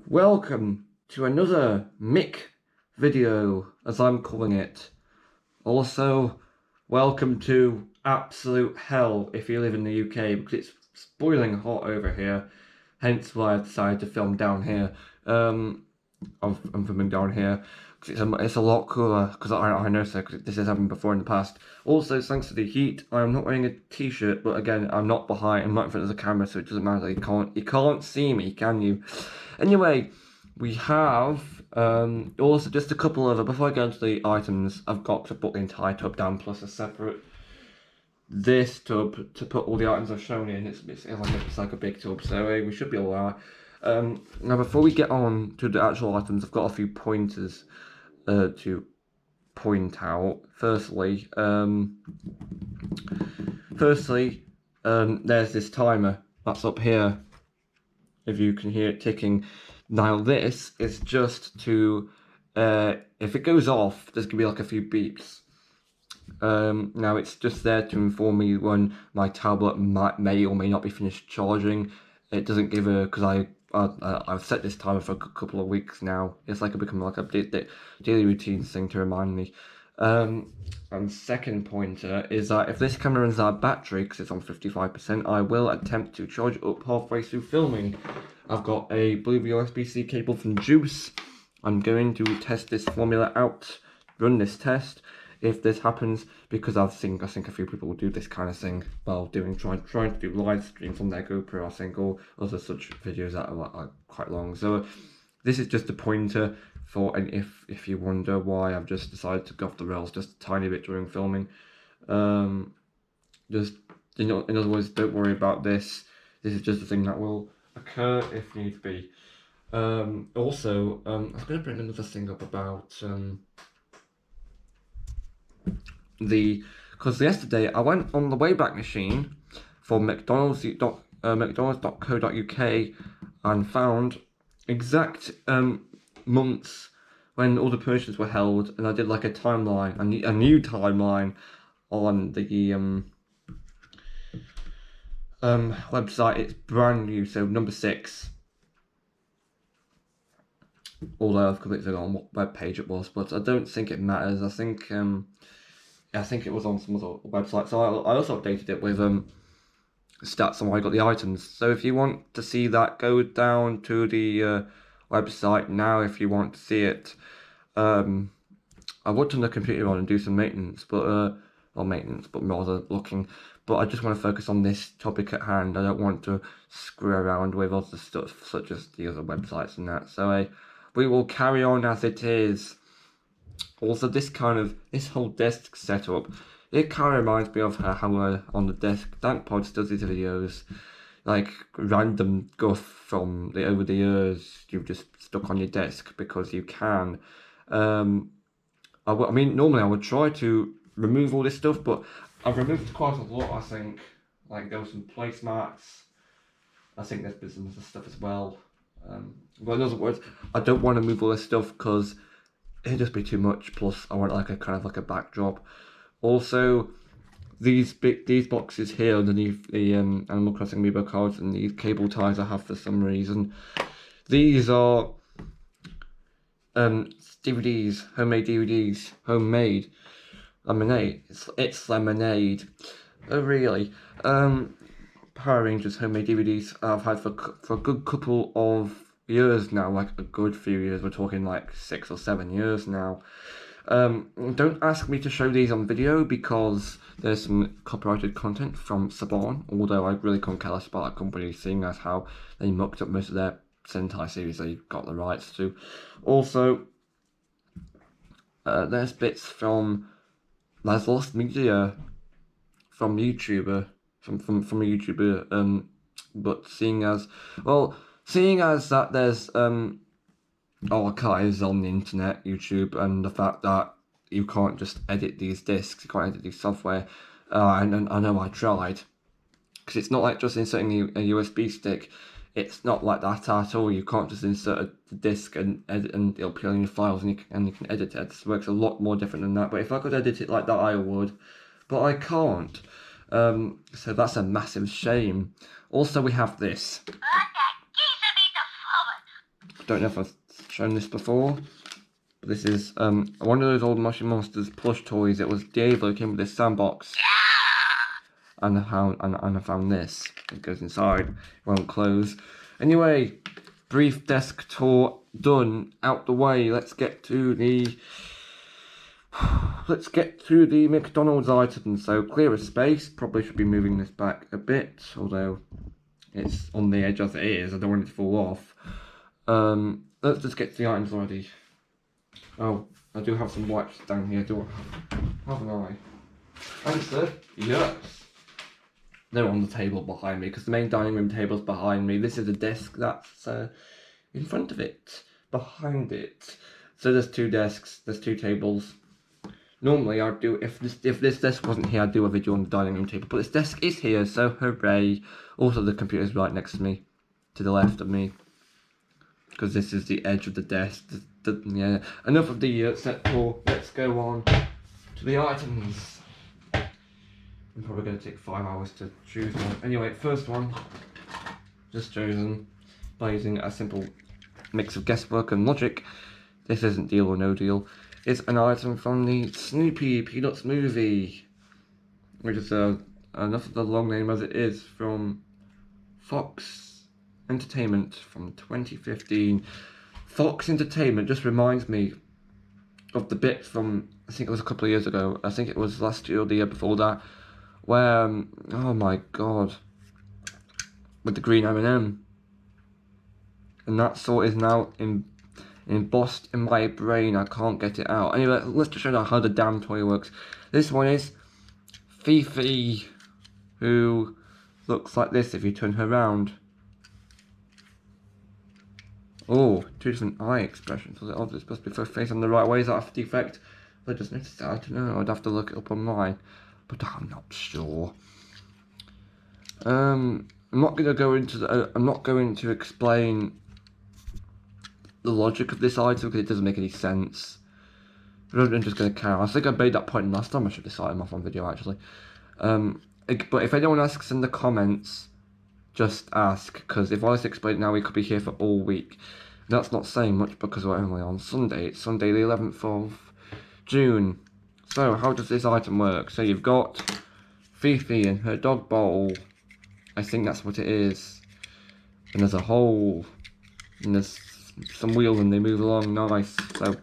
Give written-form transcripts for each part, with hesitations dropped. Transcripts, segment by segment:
Welcome to another Mick video, as I'm calling it. Also, welcome to absolute hell if you live in the UK, because it's boiling hot over here. Hence why I decided to film down here. I'm filming down here because it's a lot cooler. Because I know so, because this has happened before in the past. Also, thanks to the heat, I'm not wearing a t-shirt, but again, I'm not in front of the camera, so it doesn't matter. You can't see me, can you? Anyway, we have also just a couple of before I go into the items, I've got to put the entire tub down plus a separate this tub to put all the items I've shown in. It's like a big tub, so we should be alright. Now before we get on to the actual items, I've got a few pointers to point out. Firstly, there's this timer that's up here, if you can hear it ticking. Now this is just to, if it goes off, there's gonna be like a few beeps. Now it's just there to inform me when my tablet may or may not be finished charging. It doesn't give a, because I've set this timer for a couple of weeks now. It's like become like a daily routine thing to remind me. And second pointer is that if this camera runs out of battery, because it's on 55%, I will attempt to charge it up halfway through filming. I've got a blue USB-C cable from Juice. I'm going to test this formula out, run this test. If this happens, because I think a few people will do this kind of thing while trying to do live streams on their GoPro, I think, or other such videos that are quite long. So this is just a pointer for, and if you wonder why I've just decided to go off the rails just a tiny bit during filming, just in other words, don't worry about this. This is just a thing that will occur if need be. Also, I was going to bring another thing up about because yesterday I went on the Wayback Machine for McDonald's.co.uk and found exact months when all the promotions were held, and I did like a timeline, a new timeline on the website. It's brand new, so number 6. Although I've completely forgotten what web page it was, but I don't think it matters. I think it was on some other website. So I also updated it with stats on where I got the items. So if you want to see that, go down to the website now if you want to see it. I would turn the computer on and do some maintenance, but not maintenance, but rather looking. But I just want to focus on this topic at hand. I don't want to screw around with other stuff such as the other websites and that. So we will carry on as it is. Also, this whole desk setup, it kind of reminds me of how on the desk DankPods does these videos, like random guff from over the years you've just stuck on your desk because you can. I mean, normally I would try to remove all this stuff, but I've removed quite a lot, I think. Like, there were some placemats. I think there's been some other stuff as well. But in other words, I don't want to move all this stuff because it'd just be too much. Plus, I want like a kind of like a backdrop. Also, these boxes here underneath the Animal Crossing amiibo cards and these cable ties I have for some reason. These are DVDs, homemade DVDs, homemade lemonade. It's lemonade. Oh really? Power Rangers homemade DVDs I've had for a good couple of years now, like a good few years. We're talking like 6 or 7 years now. Don't ask me to show these on video because there's some copyrighted content from Saban, although I really couldn't care less about that company, seeing as how they mucked up most of their Sentai series they got the rights to. Also, there's bits from there's lost media from YouTuber, from a YouTuber, but seeing as that there's archives on the internet, YouTube, and the fact that you can't just edit these discs, you can't edit these software, and I know I tried, because it's not like just inserting a USB stick. It's not like that at all. You can't just insert a disc and edit, and it'll appear on your files, and you can edit it. It works a lot more different than that. But if I could edit it like that, I would. But I can't. So that's a massive shame. Also, we have this. don't know if I've shown this before, but this is one of those old Mushy Monsters plush toys. It was Diablo, came with this sandbox, and I found this. It goes inside, it won't close. Anyway, brief desk tour done, out the way. Let's get to the McDonald's items. So clear a space. Probably should be moving this back a bit, although it's on the edge as it is. I don't want it to fall off. Let's just get to the items already. Oh, I do have some wipes down here. Haven't I? Answer, yes. They're on the table behind me, because the main dining room table's behind me. This is a desk that's in front of it, behind it. So there's 2 desks, there's 2 tables. Normally I'd do, if this desk wasn't here, I'd do a video on the dining room table, but this desk is here, so hooray. Also the computer's right next to me, to the left of me, because this is the edge of the desk. Yeah, enough of the set tour, let's go on to the items. I'm probably going to take 5 hours to choose one. Anyway, first one, just chosen by using a simple mix of guesswork and logic. This isn't Deal or No Deal. It's an item from the Snoopy Peanuts movie, which is enough of the long name as it is, from Fox Entertainment from 2015. Fox Entertainment just reminds me of the bit from, I think it was a couple of years ago, I think it was last year or the year before that, where, oh my god, with the green M&M. And that thought is now embossed in my brain. I can't get it out. Anyway, let's just show you how the damn toy works. This one is Fifi, who looks like this if you turn her around. Oh, 2 different eye expressions. Was it obvious? Supposed to be her face on the right way? Is that a defect? I just noticed that. I don't know. I'd have to look it up online, but I'm not sure. I'm not going to go into I'm not going to explain the logic of this item because it doesn't make any sense. I'm just going to carry on. I think I made that point last time. I should have started off on video actually. But if anyone asks in the comments, just ask, because if I was to explain it now, we could be here for all week. That's not saying much because we're only on Sunday. It's Sunday the 11th of June. So how does this item work? So you've got Fifi and her dog bowl. I think that's what it is. And there's a hole. And there's some wheels and they move along nice. So it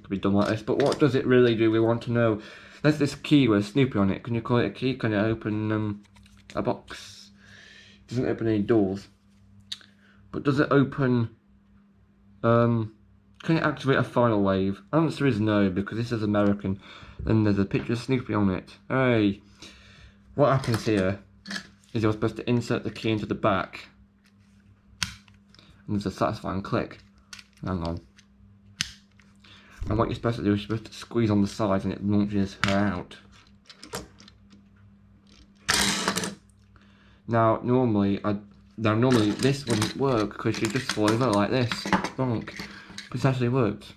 could be done like this. But what does it really do? We want to know. There's this key with Snoopy on it. Can you call it a key? Can it open a box? It doesn't open any doors. But does it open... can it activate a final wave? Answer is no, because this is American. Then there's a picture of Snoopy on it. Hey! What happens here is you're supposed to insert the key into the back. And there's a satisfying click. Hang on. And what you're supposed to do is you're supposed to squeeze on the side and it launches her out. Now normally this wouldn't work because she'd just fall over like this. Bonk. But it actually worked.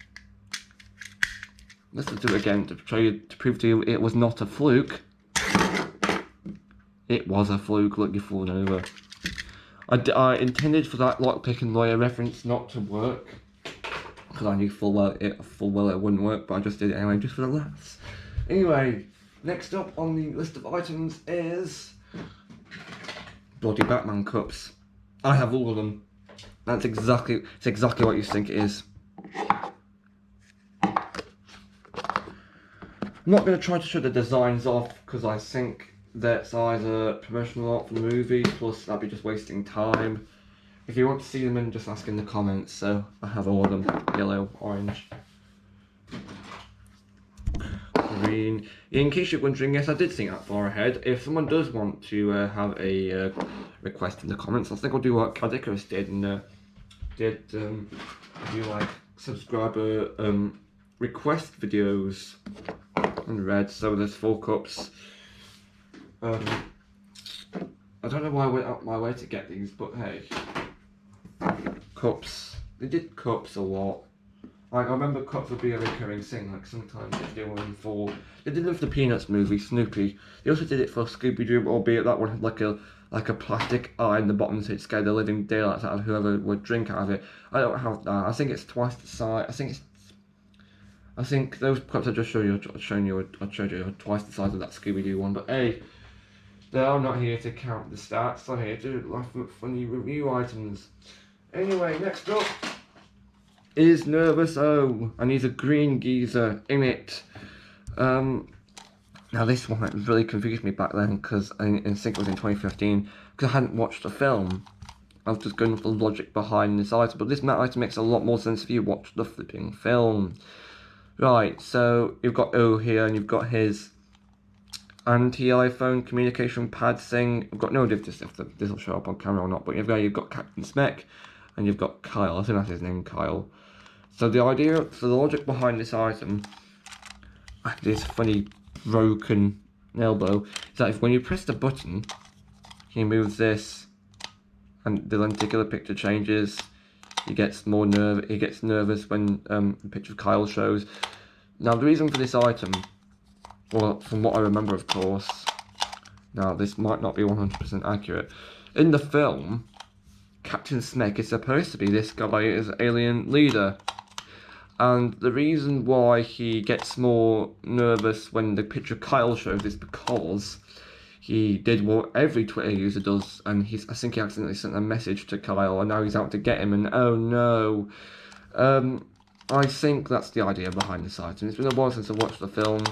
Let's do it again to prove to you it was not a fluke. It was a fluke. Look, you're falling over. I intended for that lockpick and lawyer reference not to work because I knew full well it wouldn't work, but I just did it anyway, just for the laughs. Anyway, next up on the list of items is bloody Batman cups. I have all of them. It's exactly what you think it is. I'm not going to try to show the designs off because I think that's either promotional art for the movie, plus that'd be just wasting time. If you want to see them, then just ask in the comments. So I have all of them: yellow, orange, green. In case you're wondering, yes, I did think that far ahead. If someone does want to have a request in the comments, I think I'll do what Cadicarus did and do like subscriber request videos in red. So there's 4 cups. I don't know why I went out my way to get these, but hey, cups. They did cups a lot. Like, I remember cops would be a recurring thing. Like, sometimes they do one for... They did it for the Peanuts movie, Snoopy. They also did it for Scooby-Doo, albeit that one had like a plastic eye in the bottom, so it scared the living daylights out of whoever would drink out of it. I don't have that. I think it's twice the size. I think those clips I just showed you are twice the size of that Scooby-Doo one. But hey, I'm not here to count the stats. I'm here to laugh at funny review items. Anyway, next up is Nervous O, and he's a green geezer in it. Now this one really confused me back then, because I think it was in 2015, because I hadn't watched the film. I was just going with the logic behind this item, but this item makes a lot more sense if you watch the flipping film. Right, so you've got O here, and you've got his anti-iPhone communication pad thing. I've got no idea if this will show up on camera or not, but you've got Captain Smek, and you've got Kyle. I think that's his name, Kyle. So the logic behind this item, this funny broken elbow, is that when you press the button, he moves this, and the lenticular picture changes. He gets nervous when the picture of Kyle shows. Now the reason for this item, well, from what I remember, of course, now this might not be 100% accurate. In the film, Captain Smek is supposed to be this guy's alien leader. And the reason why he gets more nervous when the picture of Kyle shows is because he did what every Twitter user does, and I think he accidentally sent a message to Kyle, and now he's out to get him, and oh no. I think that's the idea behind this item. It's been a while since I watched the film.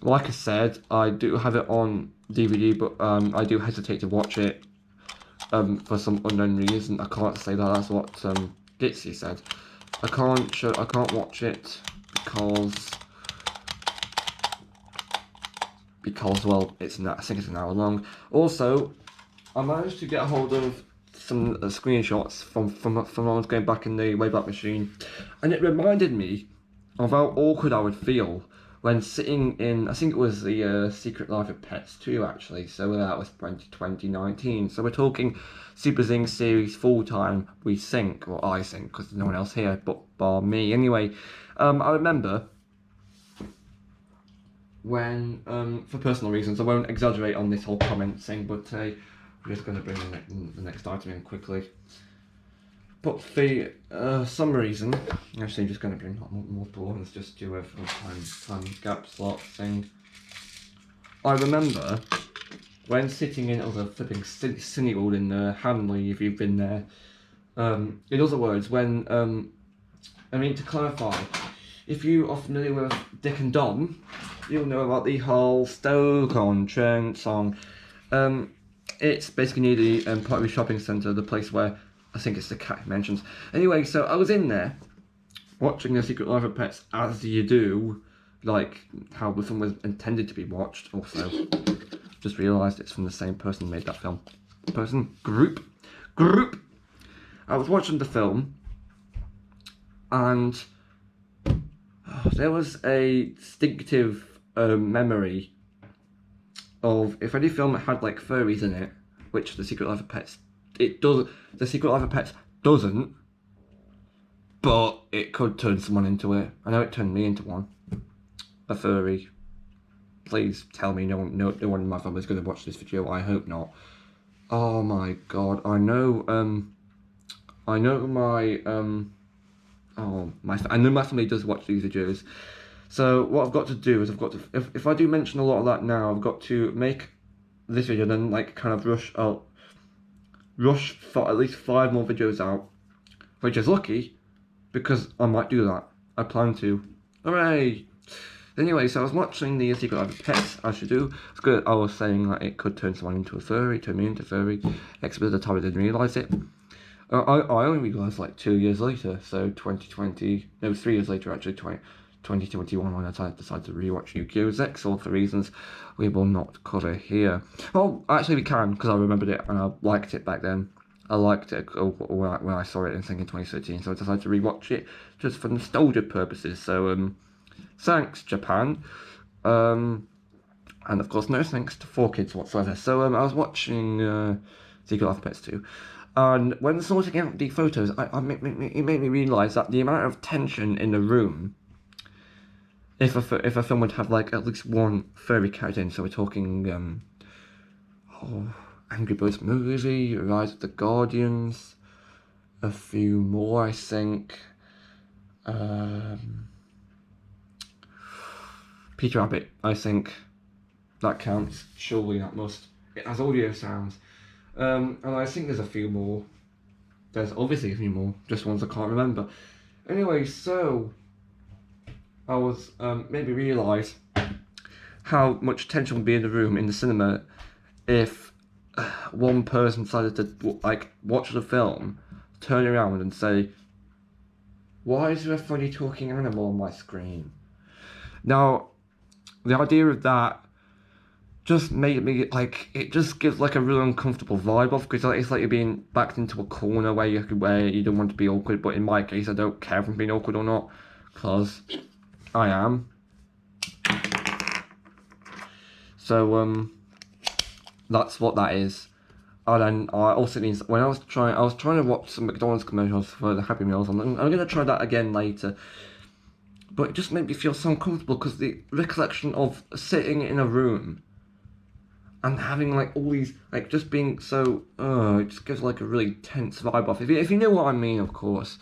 Like I said, I do have it on DVD, but I do hesitate to watch it for some unknown reason. I can't say that. That's what Gitsy said. I can't watch it because well, I think it's an hour long. Also, I managed to get a hold of some screenshots from when I was going back in the Wayback Machine, and it reminded me of how awkward I would feel when sitting in, I think it was the Secret Life of Pets 2 actually, so that was 2019, so we're talking Super Zing series full time, we think, or I think, because there's no one else here but bar me. Anyway, I remember when, for personal reasons, I won't exaggerate on this whole comment thing, but we're just going to bring the next item in quickly. But for some reason, actually I'm just going to bring multiple ones just to for the time gap slot thing. I remember when sitting in other flipping Cineworld in Hanley, if you've been there. In other words, when I mean, to clarify, if you are familiar with Dick and Dom, you'll know about the whole Stoke-on-Trent song. It's basically near the Pottery Shopping Centre, the place where I think it's the cat mentions. Anyway, so I was in there watching The Secret Life of Pets, as you do, like how the film was intended to be watched. Also, just realised it's from the same person who made that film. Group. I was watching the film, and there was a distinctive memory of if any film had like furries in it, which The Secret Life of Pets, it does. The Secret Life of Pets doesn't, but it could turn someone into it. I know it turned me into one, a furry. Please tell me no one in my family is going to watch this video. I hope not. Oh my god, I know my family does watch these videos. So what I've got to do is if I do mention a lot of that now, I've got to make this video, then like kind of rush for at least 5 more videos out, which is lucky because I might do that. I plan to. Hooray! Anyway, so I was watching The Secret Life of Pets, as you do. It's good. I was saying that it could turn someone into a furry, turn me into a furry. Next bit of the time I didn't realise it. I only realised like 2 years later, so 3 years later actually, 2021, when I decided to rewatch Yu-Gi-Oh! Zexal for reasons we will not cover here. Well, actually we can, because I remembered it and I liked it back then. I liked it when I saw it in 2013, so I decided to rewatch it just for nostalgia purposes. So thanks Japan, and of course no thanks to 4Kids whatsoever. So I was watching Secret Life of Pets 2, And when sorting out the photos, it made me realise that the amount of tension in the room, if a film would have like at least one furry character in, so we're talking Angry Birds movie, Rise of the Guardians, a few more I think. Peter Rabbit, I think that counts. Surely that must. It has audio sounds. And I think there's a few more. There's obviously a few more, just ones I can't remember. Anyway, so I was made me realise how much tension would be in the room in the cinema if one person decided to like watch the film, turn around and say, "Why is there a funny talking animal on my screen?" Now, the idea of that just made me like, it just gives like a really uncomfortable vibe off, because it's like you're being backed into a corner where you don't want to be awkward. But in my case, I don't care if I'm being awkward or not, because I am. So that's what that is. And then I also means when I was trying to watch some McDonald's commercials for the Happy Meals, and I'm gonna try that again later. But it just made me feel so uncomfortable, because the recollection of sitting in a room and having like all these, like, just being so, it just gives like a really tense vibe off. If you know what I mean, of course.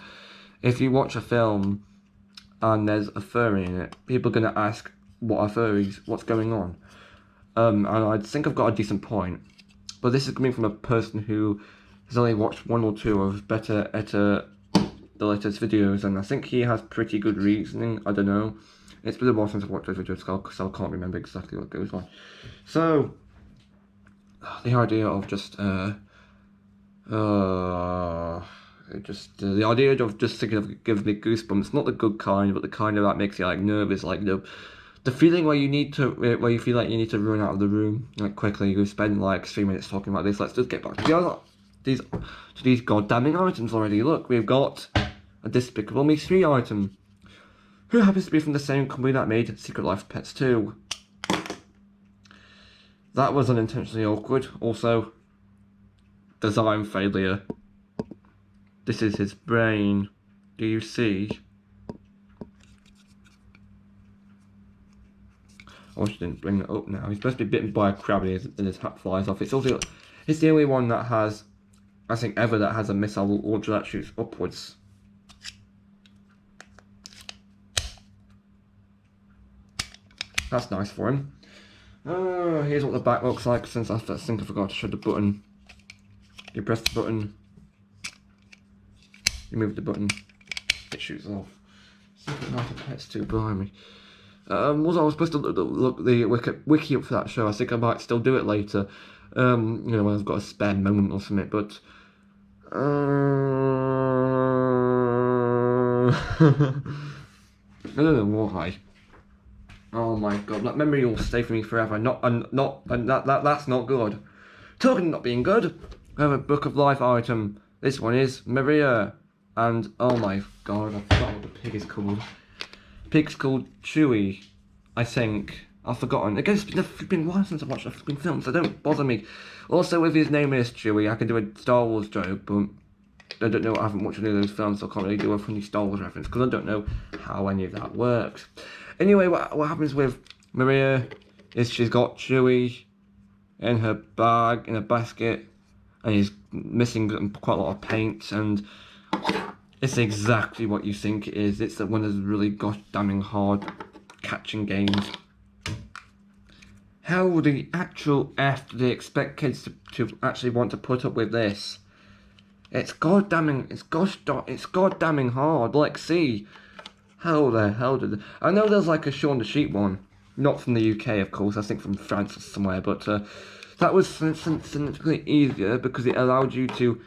If you watch a film and there's a furry in it, people are gonna ask, what are furries? What's going on? And I think I've got a decent point. But this is coming from a person who has only watched one or two of Better Etta the latest videos, and I think he has pretty good reasoning. I don't know. It's been a while since I've watched those videos, so I can't remember exactly what goes on. So, the idea of just, the idea of just thinking of gives me goosebumps. Not the good kind, but the kind of that makes you like nervous, like the feeling where where you feel like you need to run out of the room like quickly. You spend like 3 minutes talking about this. Let's just get back to these goddamning items already. Look, we've got a Despicable Me 3 item, who happens to be from the same company that made Secret Life of Pets 2. That was unintentionally awkward. Also, design failure. This is his brain. Do you see? I wish I didn't bring that up now. He's supposed to be bitten by a crab and his hat flies off. It's the only one that has, I think, ever that has a missile launcher that shoots upwards. That's nice for him. Here's what the back looks like, since I think I forgot to show the button. You press the button, you move the button, it shoots off. Secret Life of Pets 2, blimey. Was I was supposed to look the wiki up for that show? I think I might still do it later. You know, when I've got a spare moment or something, but I don't know why. Oh my god, that memory will stay for me forever. That's not good. Talking of not being good, I have a Book of Life item. This one is McReReviews5, and oh my god, I forgot what the pig is called. Pig's called Chewy, I think. I've forgotten. Again, it's been a while since I've watched a flipping film, so don't bother me. Also, if his name is Chewy, I can do a Star Wars joke, but I don't know. I haven't watched any of those films, so I can't really do a funny Star Wars reference, because I don't know how any of that works. Anyway, what happens with Maria is she's got Chewy in her bag, in a basket, and he's missing quite a lot of paint, and it's exactly what you think it is. It's one of those really gosh damning hard catching games. How the actual F do they expect kids to actually want to put up with this? It's goddamning hard. Like, see, how the hell did I know there's like a Shaun the Sheep one, not from the UK, of course. I think from France or somewhere, but that was significantly easier because it allowed you to.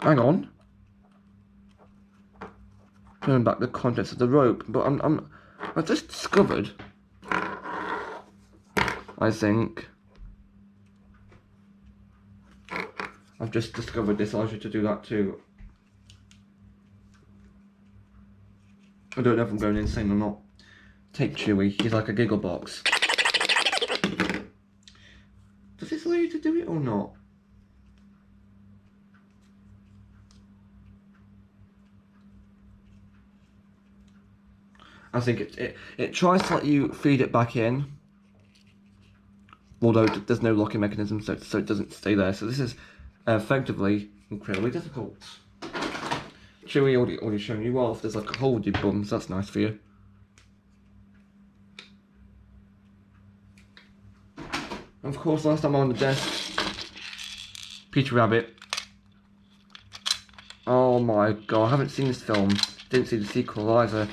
Hang on. Turn back the contents of the rope, but I've just discovered, I think, I've just discovered this allows you to do that too. I don't know if I'm going insane or not. Take Chewy, he's like a giggle box. you to do it or not? I think it tries to let you feed it back in, although there's no locking mechanism, so it doesn't stay there. So this is effectively incredibly difficult. Chewy already shown you off. There's like a hole with your bums. That's nice for you. And of course, last time on the desk, Peter Rabbit. Oh my god, I haven't seen this film. Didn't see the sequel either.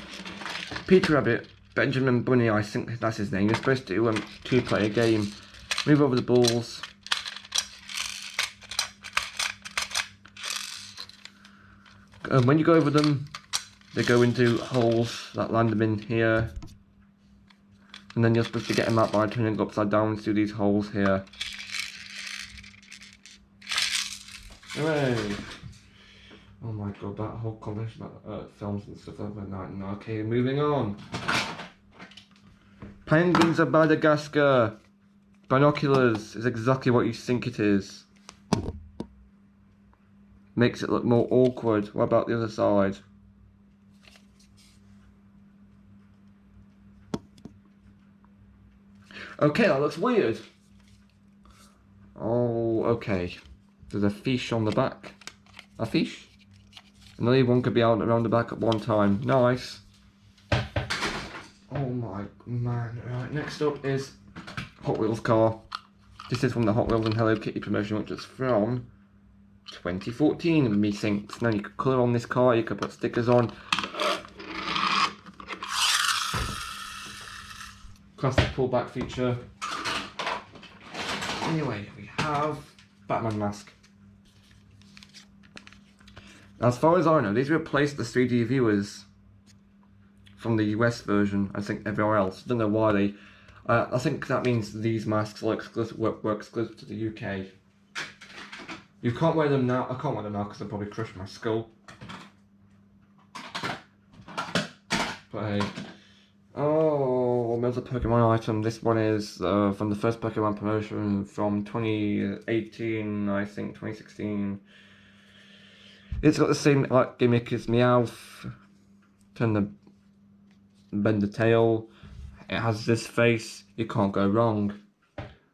Peter Rabbit, Benjamin Bunny, I think that's his name. You're supposed to play a game. Move over the balls. When you go over them, they go into holes that land them in here. And then you're supposed to get them out by turning upside down through these holes here. Hooray! Oh my god, that whole conversation about films and stuff like that. Okay, moving on. Penguins of Madagascar. Binoculars is exactly what you think it is. Makes it look more awkward. What about the other side? Okay, that looks weird. Oh, okay. There's a fish on the back. A fish? Another one could be out around the back at one time. Nice. Oh my man. Right, next up is Hot Wheels car. This is from the Hot Wheels and Hello Kitty promotion, which is from 2014, methinks. Now you could colour on this car, you could put stickers on. Classic pullback feature. Anyway, we have Batman mask. As far as I know, these replaced the 3D viewers from the US version. I think everywhere else. Don't know why they. I think that means these masks are exclusive, were exclusive to the UK. You can't wear them now. I can't wear them now because they'll probably crush my skull. But hey. Oh, there's a Pokemon item. This one is from the first Pokemon promotion from 2018, I think 2016. It's got the same like gimmick as Meowth. Bend the tail. It has this face. You can't go wrong.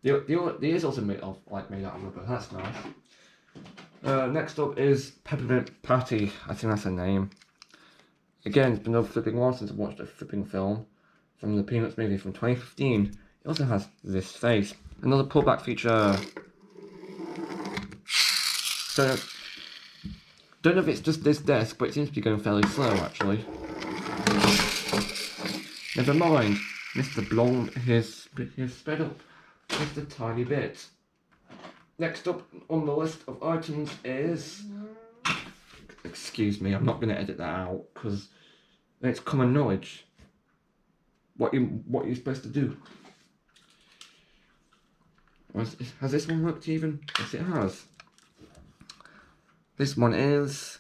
The ears also made out of rubber. That's nice. Next up is Peppermint Patty. I think that's her name. Again, it's been a flipping while since I've watched a flipping film from the Peanuts movie from 2015. It also has this face. Another pullback feature. Don't know if it's just this desk, but it seems to be going fairly slow actually. Never mind. Mr. Blonde has sped up just a tiny bit. Next up on the list of items is... Excuse me, I'm not going to edit that out because it's common knowledge. What you're supposed to do. Has this one worked even? Yes, it has. This one is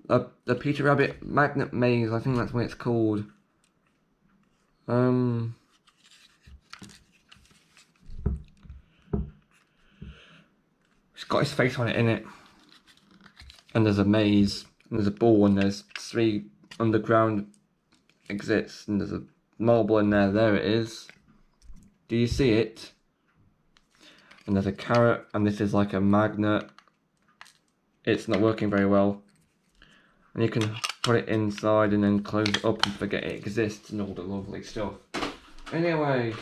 the Peter Rabbit Magnet Maze. I think that's what it's called. It's got his face on it, innit? And there's a maze, and there's a ball, and there's 3 underground exits, and there's a marble in there. There it is. Do you see it? And there's a carrot, and this is like a magnet. It's not working very well. And you can put it inside and then close it up and forget it exists and all the lovely stuff. Anyway,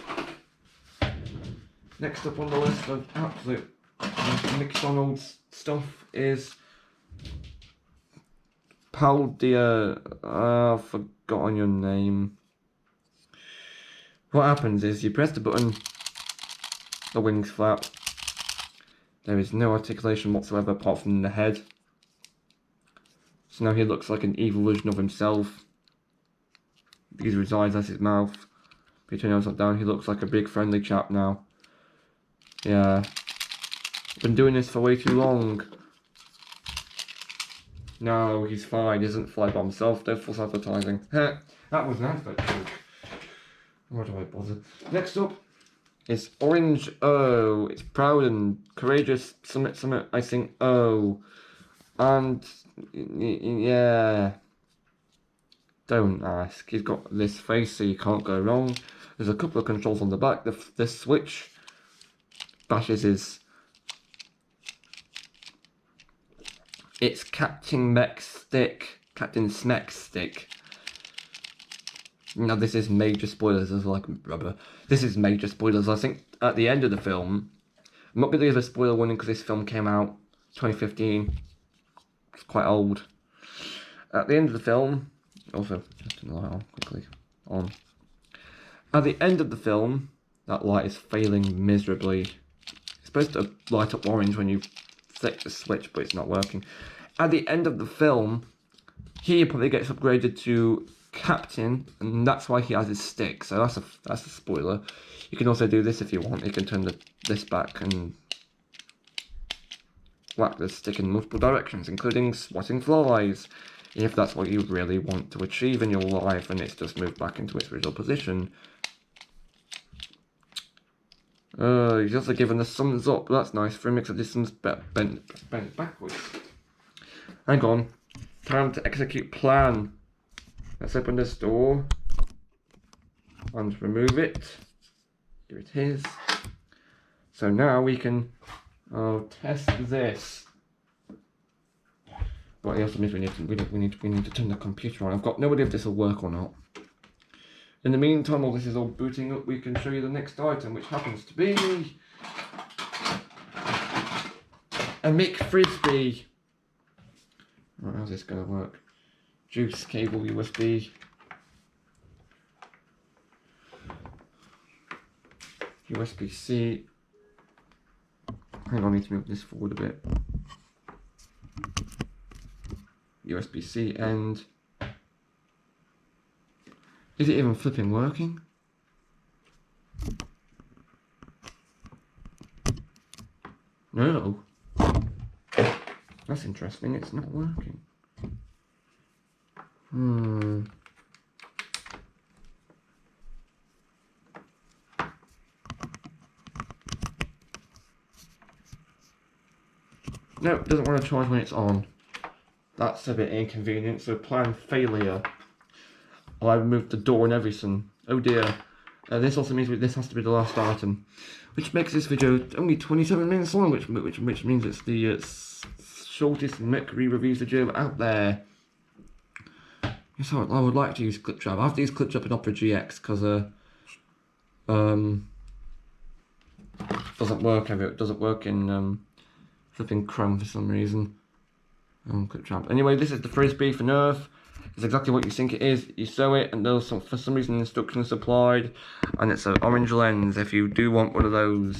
next up on the list of absolute McDonald's stuff is Paldia. I've forgotten your name. What happens is you press the button, the wings flap. There is no articulation whatsoever apart from the head. So now he looks like an evil version of himself. These are his eyes, that's his mouth. If you turn his upside down, he looks like a big friendly chap now. Yeah. I've been doing this for way too long. No, he's fine. He doesn't fly by himself. Don't false advertising. That was an advert joke. Why do I bother? Next up, It's orange O. It's proud and courageous. Summit, I think O. And yeah. Don't ask. He's got this face, so you can't go wrong. There's a couple of controls on the back. The switch bashes his. It's Captain Smek's stick. Now this is major spoilers as like rubber. This is major spoilers. I think at the end of the film, I'm not going to give a spoiler warning because this film came out 2015. It's quite old. At the end of the film, also just turn the light on quickly. On. At the end of the film, that light is failing miserably. It's supposed to light up orange when you flick the switch, but it's not working. At the end of the film, he probably gets upgraded to Captain, and that's why he has his stick. So that's a spoiler. You can also do this if you want. You can turn this back and whack the stick in multiple directions, including swatting flies, if that's what you really want to achieve in your life, and it's just moved back into its original position. He's also given the thumbs up. That's nice for him, except this one's bent backwards. Hang on. Time to execute plan. Let's open this door and remove it. Here it is. So now we can test this. But it also means we need to turn the computer on. I've got no idea if this will work or not. In the meantime, while this is all booting up, we can show you the next item, which happens to be a McFrisbee. Right, how's this going to work? Juice cable USB. USB-C. Hang on, I need to move this forward a bit. USB-C end. Is it even flipping working? No. That's interesting, it's not working. No, it doesn't want to charge when it's on. That's a bit inconvenient, so plan failure. Oh, I removed the door and everything. Oh dear. This also means this has to be the last item, which makes this video only 27 minutes long, which means it's the shortest McReReviews video out there. So I would like to use Cliptrap. I have to use Cliptrap in Opera GX because doesn't work in flipping Chrome for some reason. Cliptrap. Anyway, this is the Frisbee for Nerf. It's exactly what you think it is. You sew it, and there's for some reason instructions supplied, and it's an orange lens if you do want one of those.